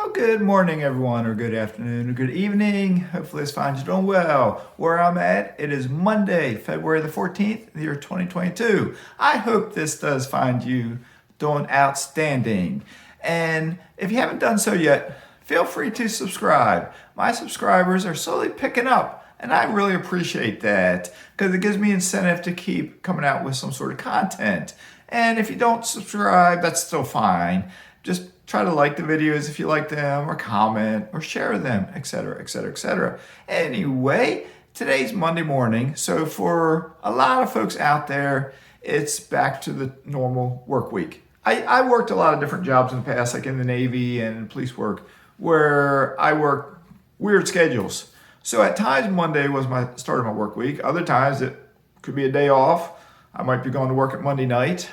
Well, good morning, everyone, or good afternoon, or good evening. Hopefully this finds you doing well. Where I'm at, it is Monday, February the 14th, the year 2022. I hope this does find you doing outstanding. And if you haven't done so yet, feel free to subscribe. My subscribers are slowly picking up, and I really appreciate that because it gives me incentive to keep coming out with some sort of content. And if you don't subscribe, that's still fine. Just try to like the videos if you like them, or comment, or share them, etc., etc., etc. Anyway, today's Monday morning, so for a lot of folks out there, it's back to the normal work week. I worked a lot of different jobs in the past, like in the Navy and police work, where I worked weird schedules. So at times Monday was my start of my work week. Other times it could be a day off. I might be going to work at Monday night.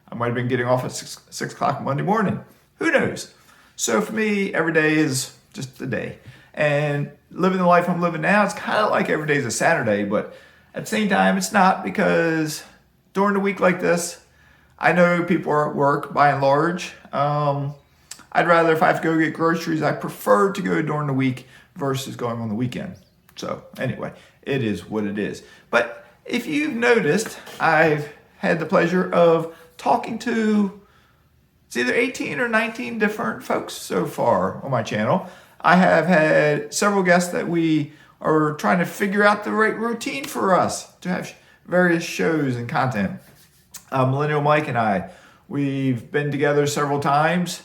I might have been getting off at 6 o'clock Monday morning. Who knows? So for me, every day is just a day. And living the life I'm living now, it's kind of like every day is a Saturday, but at the same time, it's not, because during the week like this, I know people are at work by and large. I'd rather, if I have to go get groceries, I prefer to go during the week versus going on the weekend. So anyway, it is what it is. But if you've noticed, I've had the pleasure of talking to, it's either 18 or 19 different folks so far on my channel. I have had several guests that we are trying to figure out the right routine for us to have various shows and content. Millennial Mike and I, we've been together several times.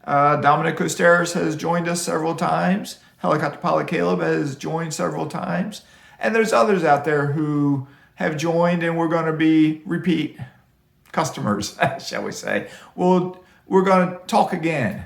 Dominic Costeras has joined us several times. Helicopter Pilot Caleb has joined several times. And there's others out there who have joined, and we're going to be repeat customers, shall we say. We're going to talk again.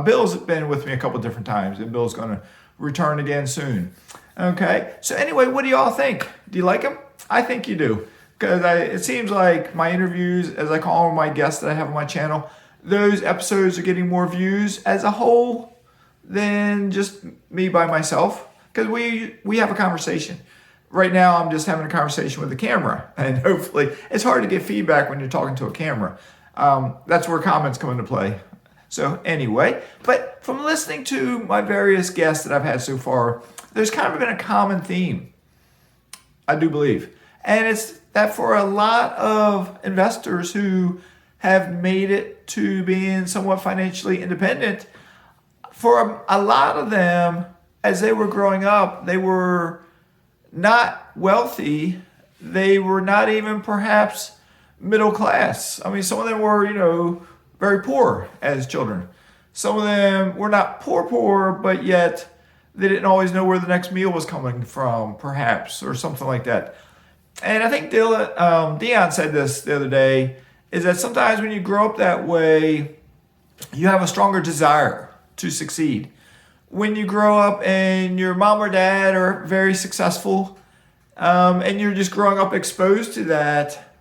Bill's been with me a couple different times, and Bill's going to return again soon. Okay, so anyway, what do y'all think? Do you like him? I think you do, because it seems like my interviews, as I call them, my guests that I have on my channel, those episodes are getting more views as a whole than just me by myself, because we have a conversation. Right now, I'm just having a conversation with the camera, and hopefully, it's hard to get feedback when you're talking to a camera. That's where comments come into play. So anyway, but from listening to my various guests that I've had so far, there's kind of been a common theme, I do believe. And it's that for a lot of investors who have made it to being somewhat financially independent, for a lot of them, as they were growing up, they were not wealthy. They were not even perhaps middle class. I mean, some of them were, very poor as children. Some of them were not poor, but yet they didn't always know where the next meal was coming from, perhaps, or something like that. And I think Dion said this the other day, is that sometimes when you grow up that way, you have a stronger desire to succeed. When you grow up and your mom or dad are very successful, and you're just growing up exposed to that,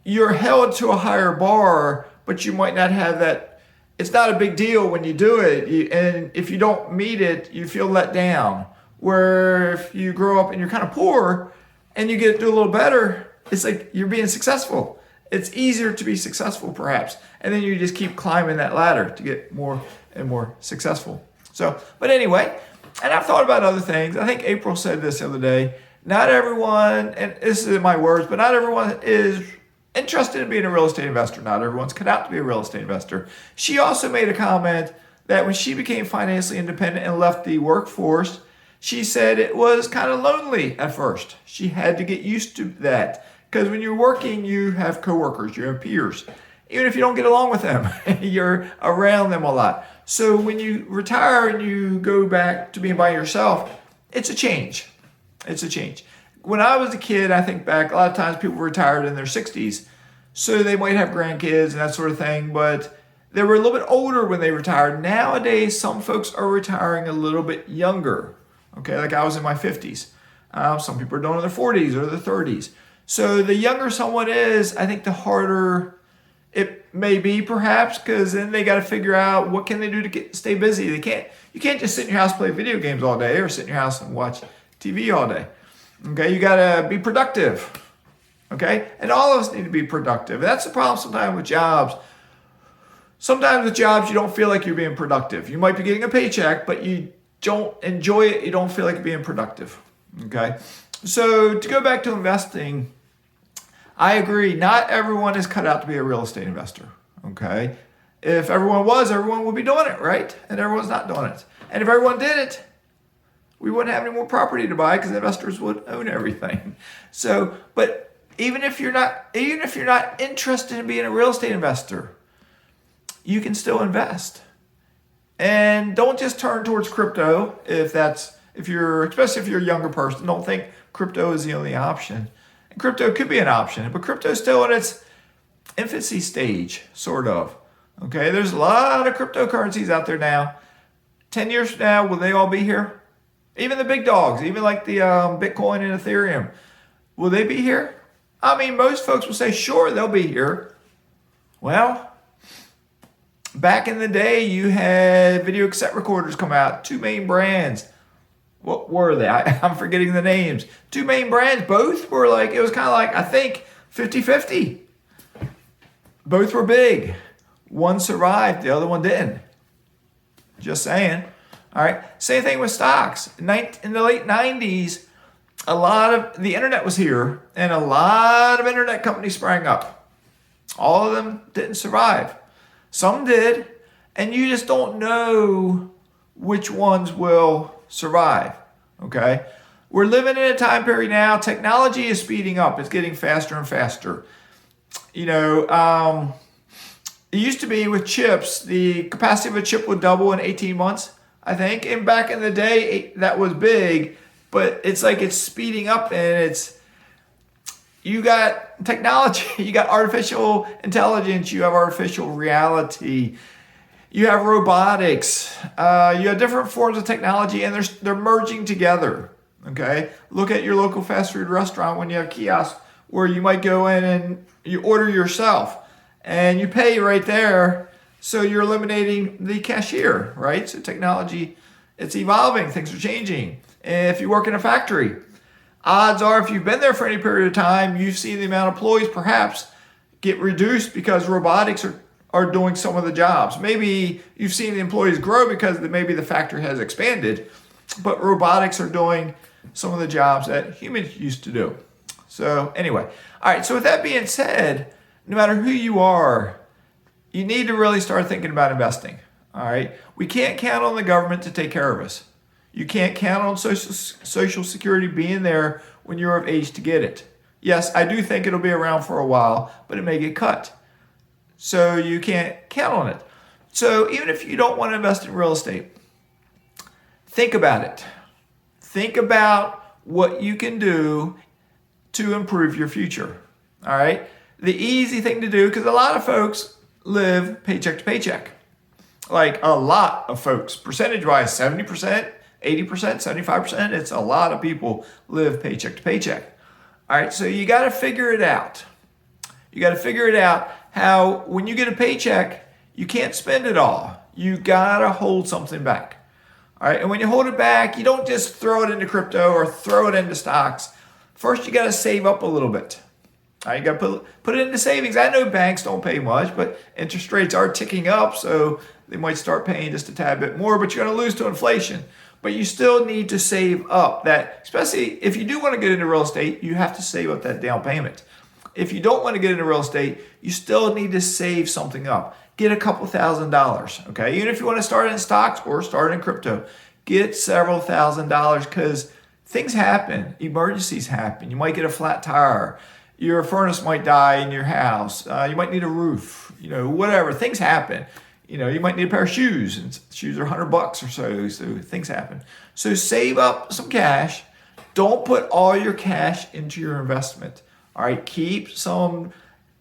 you're held to a higher bar, but you might not have that. It's not a big deal when you do it. And if you don't meet it, you feel let down. Where if you grow up and you're kind of poor and you get to do a little better, it's like you're being successful. It's easier to be successful, perhaps. And then you just keep climbing that ladder to get more and more successful. So, but anyway, and I've thought about other things. I think April said this the other day. Not everyone, and this is my words, but not everyone is interested in being a real estate investor. Not everyone's cut out to be a real estate investor. She also made a comment that when she became financially independent and left the workforce, she said it was kind of lonely at first. She had to get used to that, because when you're working, you have coworkers, you have peers. Even if you don't get along with them, you're around them a lot. So when you retire and you go back to being by yourself, it's a change. It's a change. When I was a kid, I think back, a lot of times people retired in their 60s, so they might have grandkids and that sort of thing, but they were a little bit older when they retired. Nowadays, some folks are retiring a little bit younger, okay, like I was in my 50s. Some people are doing in their 40s or their 30s. So the younger someone is, I think the harder it may be, perhaps, because then they got to figure out what can they do to stay busy. You can't just sit in your house and play video games all day, or sit in your house and watch TV all day. Okay, you got to be productive. Okay, and all of us need to be productive. That's the problem sometimes with jobs. Sometimes with jobs, you don't feel like you're being productive. You might be getting a paycheck, but you don't enjoy it. You don't feel like you're being productive. Okay. So to go back to investing, I agree. Not everyone is cut out to be a real estate investor. Okay. If everyone was, everyone would be doing it, right? And everyone's not doing it. And if everyone did it, we wouldn't have any more property to buy because investors would own everything. So, but even if you're not interested in being a real estate investor, you can still invest. And don't just turn towards crypto especially if you're a younger person. Don't think crypto is the only option. And crypto could be an option, but crypto is still in its infancy stage, sort of. Okay, there's a lot of cryptocurrencies out there now. 10 years from now, will they all be here? Even the big dogs, even like the Bitcoin and Ethereum, will they be here? I mean, most folks will say, sure, they'll be here. Well, back in the day, you had video cassette recorders come out, two main brands. What were they? I'm forgetting the names. Two main brands, both were like, it was kind of like, I think, 50-50. Both were big. One survived, the other one didn't. Just saying. All right. Same thing with stocks. In the late 90s, a lot of the internet was here, and a lot of internet companies sprang up. All of them didn't survive. Some did, and you just don't know which ones will survive. Okay? We're living in a time period now. Technology is speeding up. It's getting faster and faster. You know, it used to be with chips, the capacity of a chip would double in 18 months, I think. And back in the day, that was big, but it's like it's speeding up, and you got technology, you got artificial intelligence, you have artificial reality, you have robotics, you have different forms of technology, and they're merging together. Okay? Look at your local fast food restaurant when you have kiosks where you might go in and you order yourself. And you pay right there, so you're eliminating the cashier, right? So technology, it's evolving, things are changing. And if you work in a factory, odds are if you've been there for any period of time, you've seen the amount of employees perhaps get reduced because robotics are doing some of the jobs. Maybe you've seen the employees grow because maybe the factory has expanded, but robotics are doing some of the jobs that humans used to do. So anyway, all right, so with that being said, no matter who you are, you need to really start thinking about investing. All right. We can't count on the government to take care of us. You can't count on Social Security being there when you're of age to get it. Yes, I do think it'll be around for a while, but it may get cut. So you can't count on it. So even if you don't want to invest in real estate, think about it. Think about what you can do to improve your future. All right. The easy thing to do, because a lot of folks live paycheck to paycheck. Like a lot of folks, percentage-wise, 70%, 80%, 75%, it's a lot of people live paycheck to paycheck. All right, so you got to figure it out. You got to figure it out how when you get a paycheck, you can't spend it all. You got to hold something back. All right, and when you hold it back, you don't just throw it into crypto or throw it into stocks. First, you got to save up a little bit. All right, you got to put it into savings. I know banks don't pay much, but interest rates are ticking up, so they might start paying just a tad bit more, but you're going to lose to inflation. But you still need to save up that, especially if you do want to get into real estate, you have to save up that down payment. If you don't want to get into real estate, you still need to save something up. Get a couple $1,000s, okay? Even if you want to start in stocks or start in crypto, get several $1,000s because things happen. Emergencies happen. You might get a flat tire. Your furnace might die in your house. You might need a roof, whatever. Things happen. You might need a pair of shoes, and shoes are $100 or so things happen. So save up some cash. Don't put all your cash into your investment. All right, keep some,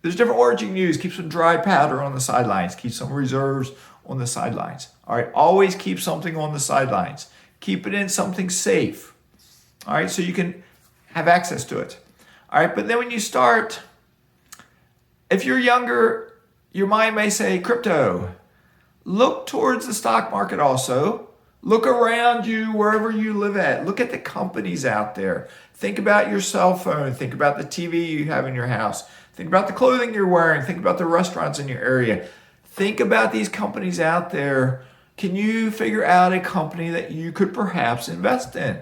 there's different words you can use. Keep some dry powder on the sidelines. Keep some reserves on the sidelines. All right, always keep something on the sidelines. Keep it in something safe. All right, so you can have access to it. All right, but then when you start, if you're younger, your mind may say crypto. Look towards the stock market also. Look around you wherever you live at. Look at the companies out there. Think about your cell phone. Think about the TV you have in your house. Think about the clothing you're wearing. Think about the restaurants in your area. Think about these companies out there. Can you figure out a company that you could perhaps invest in?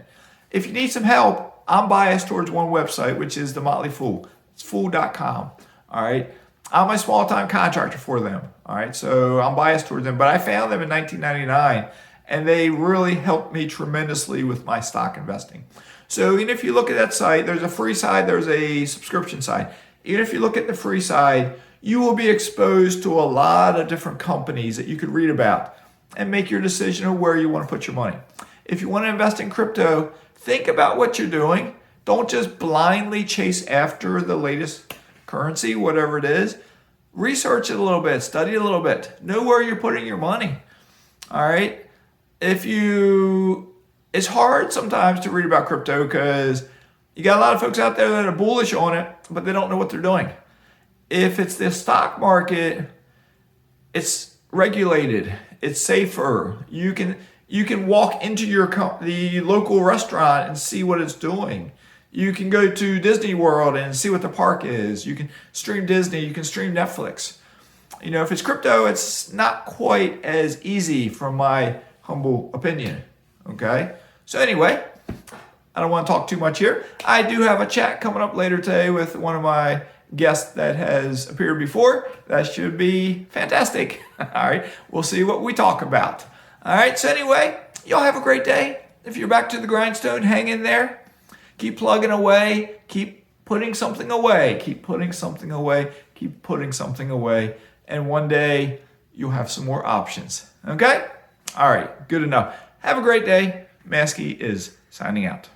If you need some help, I'm biased towards one website, which is the Motley Fool. It's fool.com. All right. I'm a small-time contractor for them. All right. So I'm biased towards them, but I found them in 1999 and they really helped me tremendously with my stock investing. So even if you look at that site, there's a free side, there's a subscription side. Even if you look at the free side, you will be exposed to a lot of different companies that you could read about and make your decision of where you want to put your money. If you want to invest in crypto, think about what you're doing. Don't just blindly chase after the latest currency, whatever it is. Research it a little bit, study it a little bit, know where you're putting your money. All right. It's hard sometimes to read about crypto because you got a lot of folks out there that are bullish on it, but they don't know what they're doing. If it's the stock market, it's regulated, it's safer. You can walk into the local restaurant and see what it's doing. You can go to Disney World and see what the park is. You can stream Disney, you can stream Netflix. If it's crypto, it's not quite as easy from my humble opinion. Okay? So anyway, I don't want to talk too much here. I do have a chat coming up later today with one of my guest that has appeared before. That should be fantastic. All right. We'll see what we talk about. All right. So anyway, y'all have a great day. If you're back to the grindstone, hang in there. Keep plugging away. Keep putting something away. Keep putting something away. Keep putting something away. And one day you'll have some more options. Okay? All right. Good enough. Have a great day. Mazske is signing out.